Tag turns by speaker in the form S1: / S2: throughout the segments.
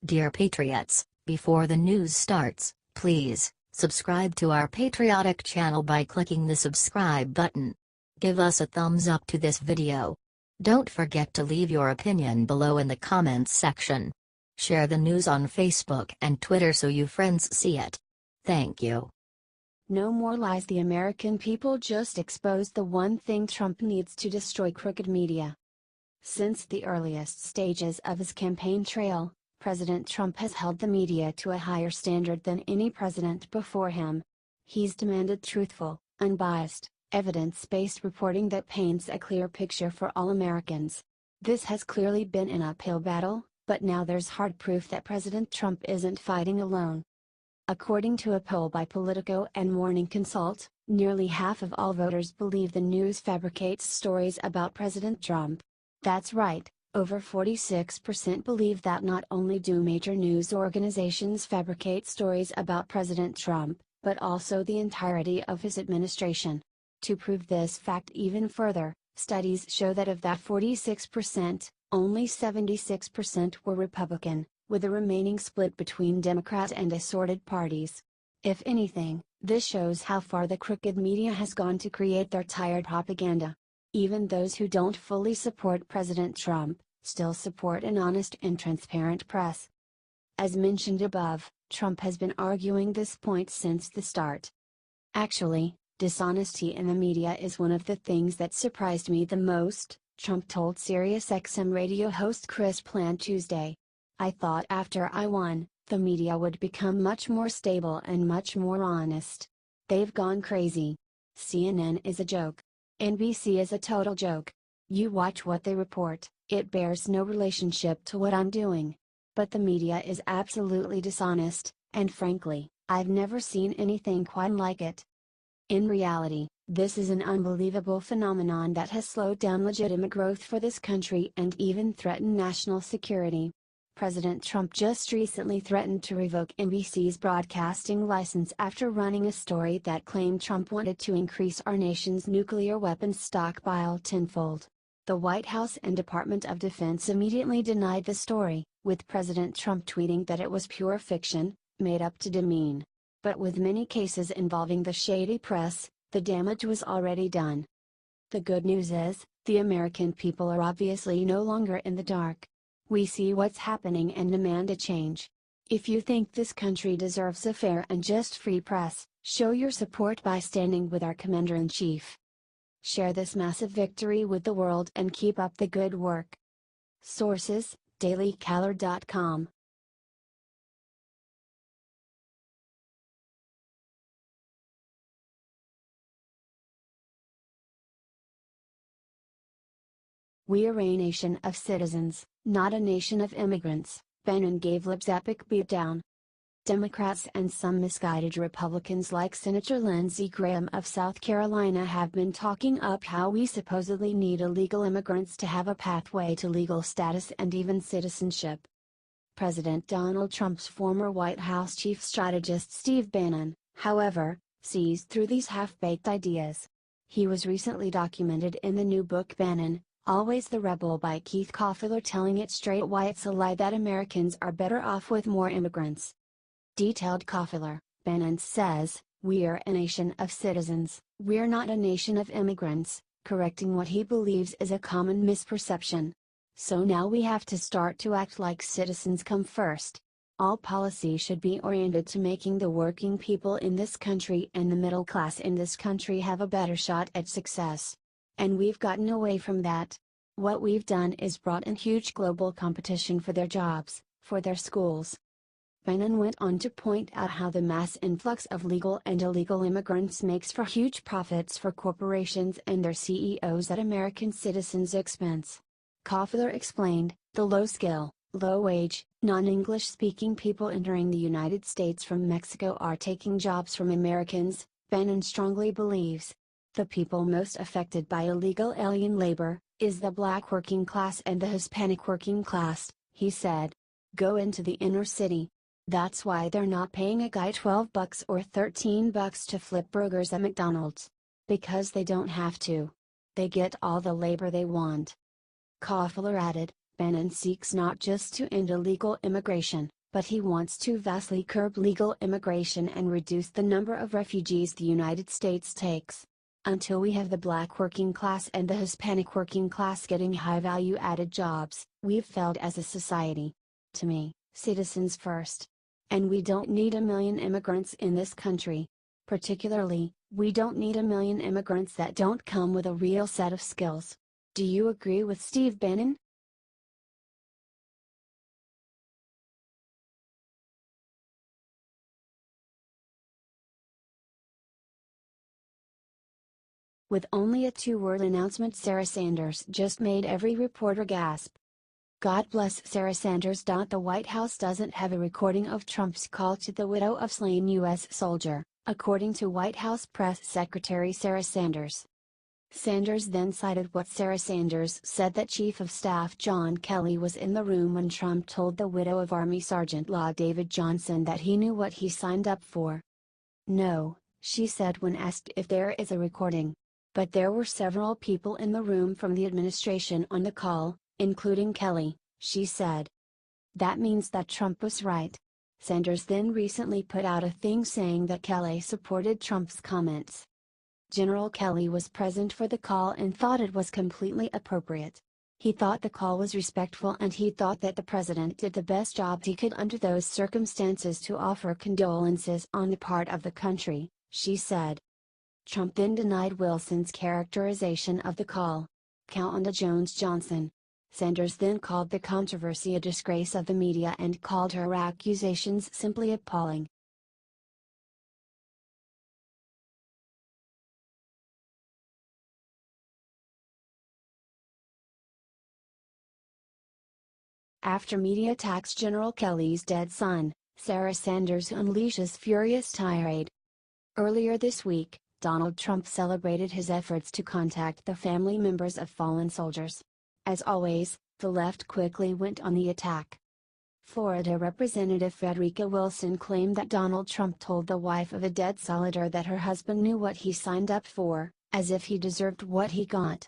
S1: Dear Patriots, before the news starts, please subscribe to our patriotic channel by clicking the subscribe button. Give us a thumbs up to this video. Don't forget to leave your opinion below in the comments section. Share the news on Facebook and Twitter so you friends see it. Thank you.
S2: No more lies. The American people just exposed the one thing Trump needs to destroy: crooked media. Since the earliest stages of his campaign trail, President Trump has held the media to a higher standard than any president before him. He's demanded truthful, unbiased, evidence-based reporting that paints a clear picture for all Americans. This has clearly been an uphill battle, but now there's hard proof that President Trump isn't fighting alone. According to a poll by Politico and Morning Consult, nearly half of all voters believe the news fabricates stories about President Trump. That's right, over 46% believe that not only do major news organizations fabricate stories about President Trump, but also the entirety of his administration. To prove this fact even further, studies show that of that 46%, only 76% were Republican, with the remaining split between Democrat and assorted parties. If anything, this shows how far the crooked media has gone to create their tired propaganda. Even those who don't fully support President Trump, still support an honest and transparent press. As mentioned above, Trump has been arguing this point since the start. Actually, dishonesty in the media is one of the things that surprised me the most, Trump told SiriusXM radio host Chris Plante Tuesday. I thought after I won, the media would become much more stable and much more honest. They've gone crazy. CNN is a joke. NBC is a total joke. You watch what they report, it bears no relationship to what I'm doing. But the media is absolutely dishonest, and frankly, I've never seen anything quite like it. In reality, this is an unbelievable phenomenon that has slowed down legitimate growth for this country and even threatened national security. President Trump just recently threatened to revoke NBC's broadcasting license after running a story that claimed Trump wanted to increase our nation's nuclear weapons stockpile tenfold. The White House and Department of Defense immediately denied the story, with President Trump tweeting that it was pure fiction, made up to demean. But with many cases involving the shady press, the damage was already done. The good news is, the American people are obviously no longer in the dark. We see what's happening and demand a change. If you think this country deserves a fair and just free press, show your support by standing with our Commander-in-Chief. Share this massive victory with the world and keep up the good work. Sources: dailycaller.com. We are a nation of citizens, not a nation of immigrants, Bannon gave Libs epic beatdown. Democrats and some misguided Republicans like Senator Lindsey Graham of South Carolina have been talking up how we supposedly need illegal immigrants to have a pathway to legal status and even citizenship. President Donald Trump's former White House chief strategist Steve Bannon, however, sees through these half-baked ideas. He was recently documented in the new book Bannon, Always the Rebel by Keith Koffler, telling it straight why it's a lie that Americans are better off with more immigrants. Detailed Koffler, Bannon says, "We're a nation of citizens, we're not a nation of immigrants," correcting what he believes is a common misperception. So now we have to start to act like citizens come first. All policy should be oriented to making the working people in this country and the middle class in this country have a better shot at success. And we've gotten away from that. What we've done is brought in huge global competition for their jobs, for their schools. Bannon went on to point out how the mass influx of legal and illegal immigrants makes for huge profits for corporations and their CEOs at American citizens' expense. Koffler explained, the low-skill, low-wage, non-English speaking people entering the United States from Mexico are taking jobs from Americans, Bannon strongly believes. The people most affected by illegal alien labor is the black working class and the Hispanic working class, he said. Go into the inner city. That's why they're not paying a guy $12 or $13 to flip burgers at McDonald's. Because they don't have to. They get all the labor they want. Koffler added, Bannon seeks not just to end illegal immigration, but he wants to vastly curb legal immigration and reduce the number of refugees the United States takes. Until we have the black working class and the Hispanic working class getting high-value added jobs, we've failed as a society. To me, citizens first. And we don't need a million immigrants in this country. Particularly, we don't need a million immigrants that don't come with a real set of skills. Do you agree with Steve Bannon? With only a two-word announcement, Sara Sanders just made every reporter gasp. God bless Sara Sanders. The White House doesn't have a recording of Trump's call to the widow of slain U.S. soldier, according to White House Press Secretary Sara Sanders. Sanders then cited what Sara Sanders said, that Chief of Staff John Kelly was in the room when Trump told the widow of Army Sergeant Law David Johnson that he knew what he signed up for. No, she said when asked if there is a recording. But there were several people in the room from the administration on the call, including Kelly, she said. That means that Trump was right. Sanders then recently put out a thing saying that Kelly supported Trump's comments. General Kelly was present for the call and thought it was completely appropriate. He thought the call was respectful and he thought that the president did the best job he could under those circumstances to offer condolences on the part of the country, she said. Trump then denied Wilson's characterization of the call. Count on the Jones Johnson. Sanders then called the controversy a disgrace of the media and called her accusations simply appalling. After media attacks General Kelly's dead son, Sara Sanders unleashes furious tirade. Earlier this week, Donald Trump celebrated his efforts to contact the family members of fallen soldiers. As always, the left quickly went on the attack. Florida Representative Frederica Wilson claimed that Donald Trump told the wife of a dead soldier that her husband knew what he signed up for, as if he deserved what he got.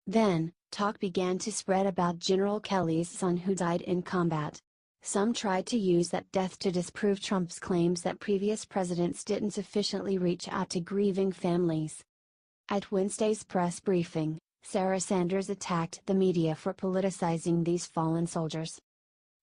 S2: Then, talk began to spread about General Kelly's son who died in combat. Some tried to use that death to disprove Trump's claims that previous presidents didn't sufficiently reach out to grieving families. At Wednesday's press briefing, Sara Sanders attacked the media for politicizing these fallen soldiers.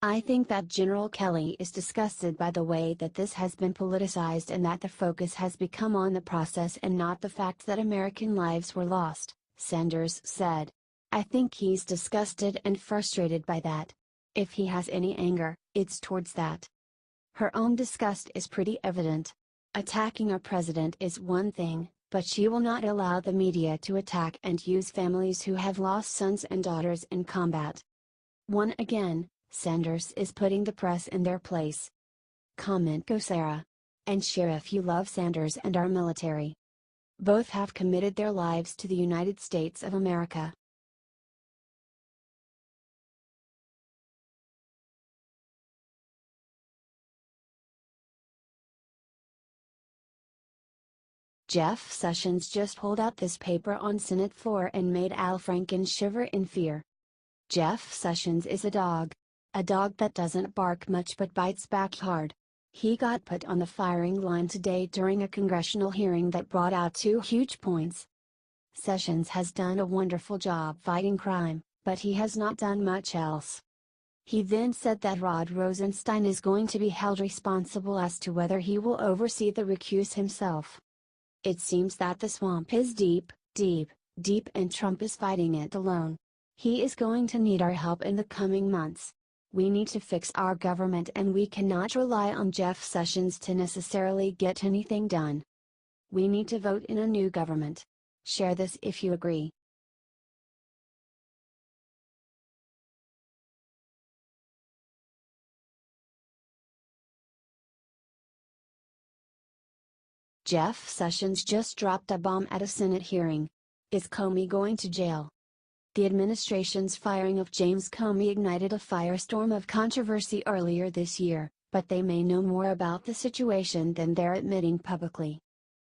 S2: I think that General Kelly is disgusted by the way that this has been politicized and that the focus has become on the process and not the fact that American lives were lost, Sanders said. I think he's disgusted and frustrated by that. If he has any anger, it's towards that. Her own disgust is pretty evident. Attacking our president is one thing, but she will not allow the media to attack and use families who have lost sons and daughters in combat. One again, Sanders is putting the press in their place. Comment go Sara. And share if you love Sanders and our military. Both have committed their lives to the United States of America. Jeff Sessions just pulled out this paper on Senate floor and made Al Franken shiver in fear. Jeff Sessions is a dog. A dog that doesn't bark much but bites back hard. He got put on the firing line today during a congressional hearing that brought out two huge points. Sessions has done a wonderful job fighting crime, but he has not done much else. He then said that Rod Rosenstein is going to be held responsible as to whether he will oversee the recuse himself. It seems that the swamp is deep, deep, deep and Trump is fighting it alone. He is going to need our help in the coming months. We need to fix our government and we cannot rely on Jeff Sessions to necessarily get anything done. We need to vote in a new government. Share this if you agree. Jeff Sessions just dropped a bomb at a Senate hearing. Is Comey going to jail? The administration's firing of James Comey ignited a firestorm of controversy earlier this year, but they may know more about the situation than they're admitting publicly.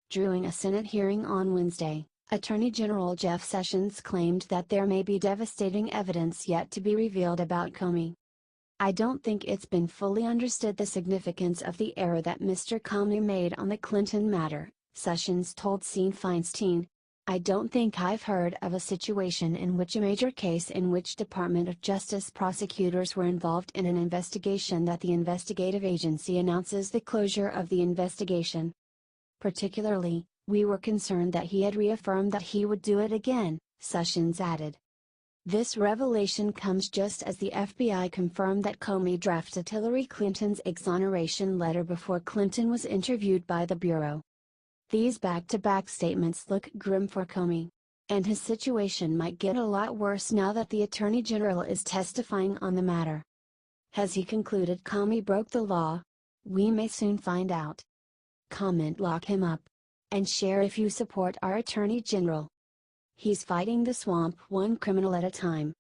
S2: During a Senate hearing on Wednesday, Attorney General Jeff Sessions claimed that there may be devastating evidence yet to be revealed about Comey. "I don't think it's been fully understood the significance of the error that Mr. Comey made on the Clinton matter," Sessions told Sean Feinstein. "I don't think I've heard of a situation in which a major case in which Department of Justice prosecutors were involved in an investigation that the investigative agency announces the closure of the investigation. Particularly, we were concerned that he had reaffirmed that he would do it again," Sessions added. This revelation comes just as the FBI confirmed that Comey drafted Hillary Clinton's exoneration letter before Clinton was interviewed by the Bureau. These back-to-back statements look grim for Comey. And his situation might get a lot worse now that the Attorney General is testifying on the matter. Has he concluded Comey broke the law? We may soon find out. Comment "Lock him up." And share if you support our Attorney General. He's fighting the swamp one criminal at a time.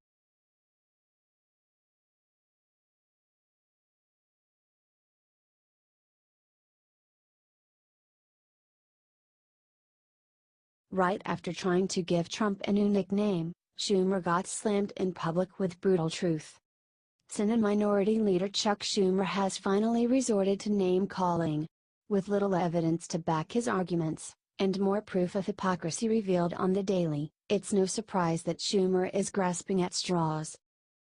S2: Right after trying to give Trump a new nickname, Schumer got slammed in public with brutal truth. Senate Minority Leader Chuck Schumer has finally resorted to name-calling. With little evidence to back his arguments, and more proof of hypocrisy revealed on the Daily, it's no surprise that Schumer is grasping at straws.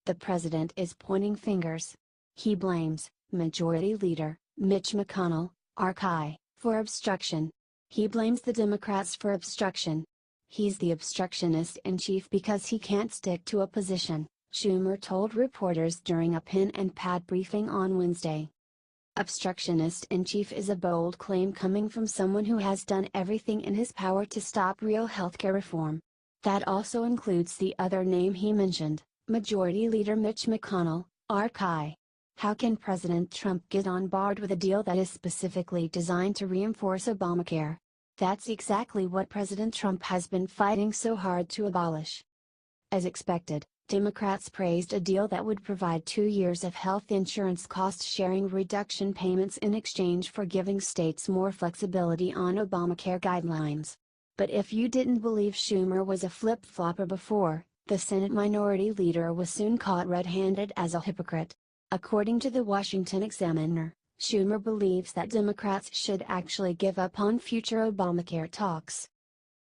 S2: The president is pointing fingers. He blames Majority Leader Mitch McConnell, RK, for obstruction. He blames the Democrats for obstruction. He's the obstructionist in chief because he can't stick to a position, Schumer told reporters during a pen and pad briefing on Wednesday. Obstructionist in chief is a bold claim coming from someone who has done everything in his power to stop real healthcare reform. That also includes the other name he mentioned, Majority Leader Mitch McConnell, RK. How can President Trump get on board with a deal that is specifically designed to reinforce Obamacare? That's exactly what President Trump has been fighting so hard to abolish. As expected, Democrats praised a deal that would provide 2 years of health insurance cost-sharing reduction payments in exchange for giving states more flexibility on Obamacare guidelines. But if you didn't believe Schumer was a flip-flopper before, the Senate Minority Leader was soon caught red-handed as a hypocrite. According to the Washington Examiner, Schumer believes that Democrats should actually give up on future Obamacare talks.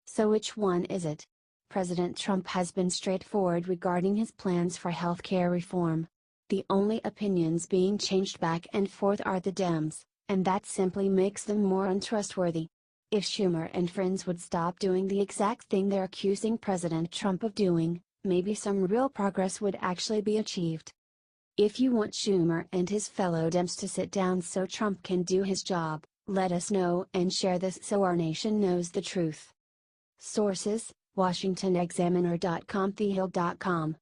S2: So which one is it? President Trump has been straightforward regarding his plans for health care reform. The only opinions being changed back and forth are the Dems, and that simply makes them more untrustworthy. If Schumer and friends would stop doing the exact thing they're accusing President Trump of doing, maybe some real progress would actually be achieved. If you want Schumer and his fellow Dems to sit down so Trump can do his job, let us know and share this so our nation knows the truth. Sources: WashingtonExaminer.com, TheHill.com.